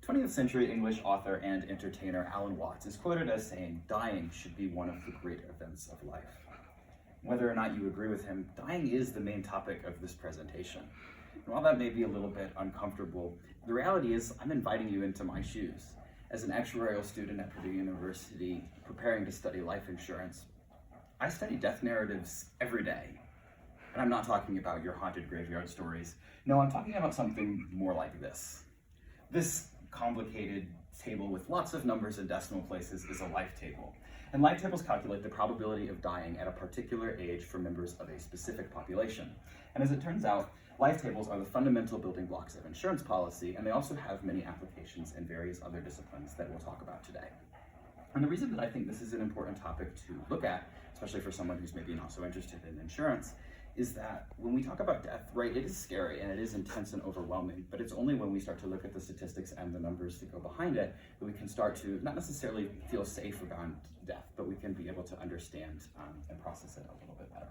20th century English author and entertainer Alan Watts is quoted as saying, "Dying should be one of the great events of life." Whether or not you agree with him, dying is the main topic of this presentation. And while that may be a little bit uncomfortable, the reality is I'm inviting you into my shoes. As an actuarial student at Purdue University preparing to study life insurance, I study death narratives every day. And I'm not talking about your haunted graveyard stories. No, I'm talking about something more like this. This complicated table with lots of numbers and decimal places is a life table. And life tables calculate the probability of dying at a particular age for members of a specific population. And as it turns out, life tables are the fundamental building blocks of insurance policy, and they also have many applications in various other disciplines that we'll talk about today. And the reason that I think this is an important topic to look at, especially for someone who's maybe not so interested in insurance, is that when we talk about death, right, it is scary and it is intense and overwhelming, but it's only when we start to look at the statistics and the numbers that go behind it that we can start to not necessarily feel safe around death, but we can be able to understand and process it a little bit better.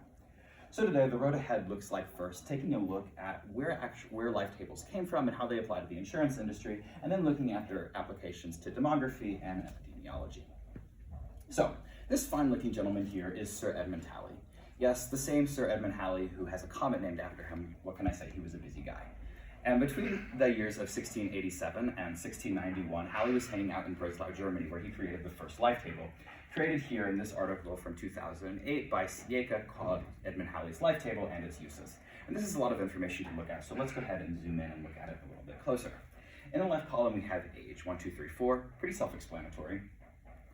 So today, the road ahead looks like first taking a look at where life tables came from and how they apply to the insurance industry, and then looking at their applications to demography and epidemiology. So this fine-looking gentleman here is Sir Edmund Halley. Yes, the same Sir Edmund Halley who has a comet named after him. What can I say? He was a busy guy. And between the years of 1687 and 1691, Halley was hanging out in Breslau, Germany, where he created the first life table, created here in this article from 2008 by Sieca called Edmund Halley's Life Table and its Uses. And this is a lot of information to look at, so let's go ahead and zoom in and look at it a little bit closer. In the left column, we have age, 1, 2, 3, 4, pretty self-explanatory.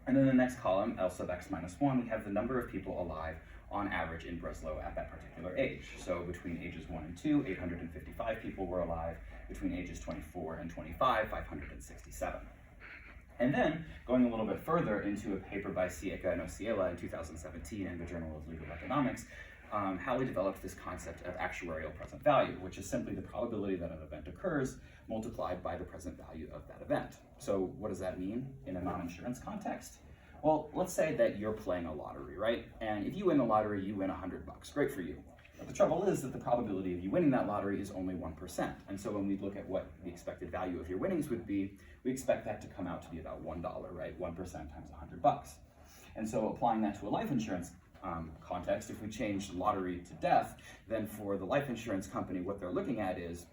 And in the next column, L sub x minus 1, we have the number of people alive on average in Breslau at that particular age. So between ages 1 and 2, 855 people were alive. Between ages 24 and 25, 567. And then, going a little bit further into a paper by Sieca and Osiela in 2017 in the Journal of Legal Economics, Halley developed this concept of actuarial present value, which is simply the probability that an event occurs multiplied by the present value of that event. So what does that mean in a non-insurance context? Well, let's say that you're playing a lottery, right? And if you win the lottery, you win $100. Great for you. But the trouble is that the probability of you winning that lottery is only 1%. And so when we look at what the expected value of your winnings would be, we expect that to come out to be about $1, right? 1% times $100. And so applying that to a life insurance context, if we change lottery to death, then for the life insurance company, what they're looking at is,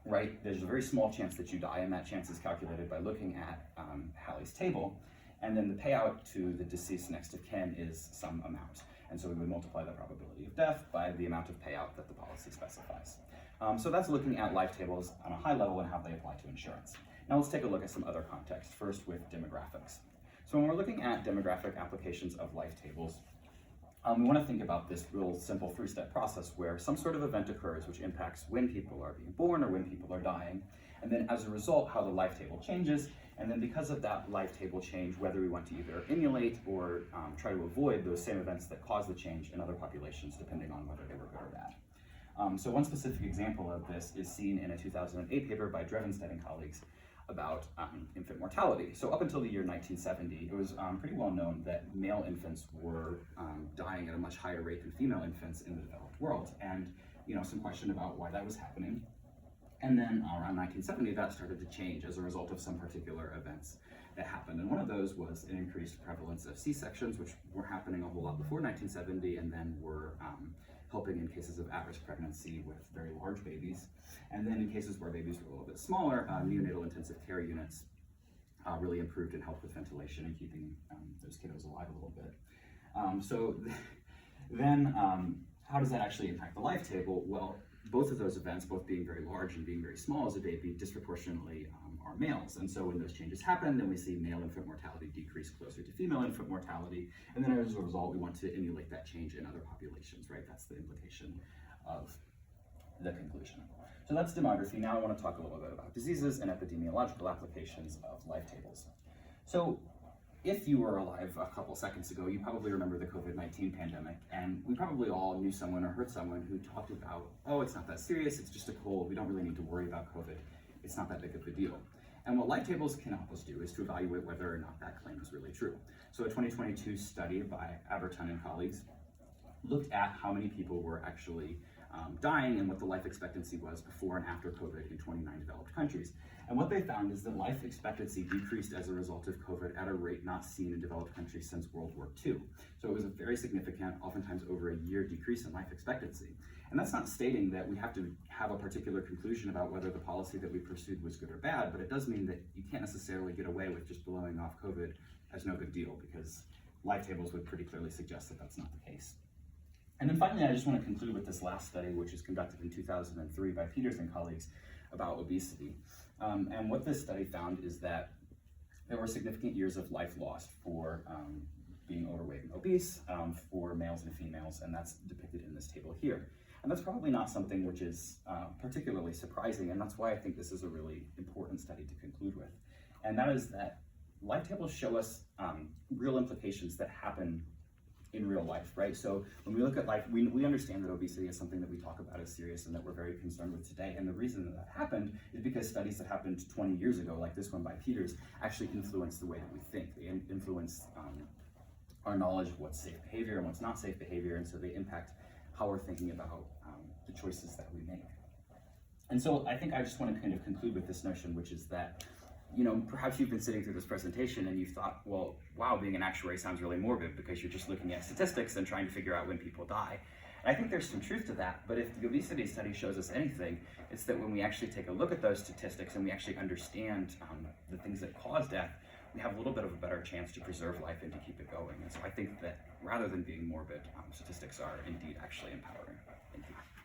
right, there's a very small chance that you die, and that chance is calculated by looking at Halley's table. And then the payout to the deceased next of kin is some amount. And so we would multiply the probability of death by the amount of payout that the policy specifies. So that's looking at life tables on a high level and how they apply to insurance. Now let's take a look at some other context, first with demographics. So when we're looking at demographic applications of life tables, we want to think about this real simple three-step process where some sort of event occurs which impacts when people are being born or when people are dying, and then as a result, how the life table changes, and then because of that life table change, whether we want to either emulate or try to avoid those same events that cause the change in other populations, depending on whether they were good or bad. So one specific example of this is seen in a 2008 paper by Drevenstedt and colleagues about infant mortality. So up until the year 1970, it was pretty well known that male infants were dying at a much higher rate than female infants in the developed world, and some question about why that was happening. And then around 1970, that started to change as a result of some particular events that happened. And one of those was an increased prevalence of C-sections, which were happening a whole lot before 1970, and then were helping in cases of at-risk pregnancy with very large babies. And then in cases where babies were a little bit smaller, neonatal intensive care units really improved and helped with ventilation and keeping those kiddos alive a little bit. Then how does that actually impact the life table? Well, both of those events, both being very large and being very small as a baby, disproportionately are males. And so when those changes happen, then we see male infant mortality decrease closer to female infant mortality. And then as a result, we want to emulate that change in other populations, right? That's the implication of the conclusion. So that's demography. Now I want to talk a little bit about diseases and epidemiological applications of life tables. So if you were alive a couple seconds ago, you probably remember the COVID-19 pandemic, and we probably all knew someone or heard someone who talked about, oh, it's not that serious, it's just a cold, we don't really need to worry about COVID, it's not that big of a deal. And what life tables can help us do is to evaluate whether or not that claim is really true. So a 2022 study by Aberton and colleagues looked at how many people were actually dying and what the life expectancy was before and after COVID in 29 developed countries. And what they found is that life expectancy decreased as a result of COVID at a rate not seen in developed countries since World War II. So it was a very significant, oftentimes over a year, decrease in life expectancy. And that's not stating that we have to have a particular conclusion about whether the policy that we pursued was good or bad, but it does mean that you can't necessarily get away with just blowing off COVID as no big deal, because life tables would pretty clearly suggest that that's not the case. And then finally, I just want to conclude with this last study, which was conducted in 2003 by Peters and colleagues about obesity. And what this study found is that there were significant years of life lost for being overweight and obese for males and females, and that's depicted in this table here. And that's probably not something which is particularly surprising, and that's why I think this is a really important study to conclude with. And that is that life tables show us real implications that happen in real life, right? So when we look at life, we understand that obesity is something that we talk about as serious and that we're very concerned with today. And the reason that happened is because studies that happened 20 years ago, like this one by Peters, actually influenced the way that we think. They influence our knowledge of what's safe behavior and what's not safe behavior, and so they impact how we're thinking about the choices that we make. And so I think I just want to kind of conclude with this notion, which is that, you know, perhaps you've been sitting through this presentation and you've thought, well, wow, being an actuary sounds really morbid because you're just looking at statistics and trying to figure out when people die. And I think there's some truth to that, but if the obesity study shows us anything, it's that when we actually take a look at those statistics and we actually understand the things that cause death, we have a little bit of a better chance to preserve life and to keep it going. And so I think that rather than being morbid, statistics are indeed actually empowering. Thank you.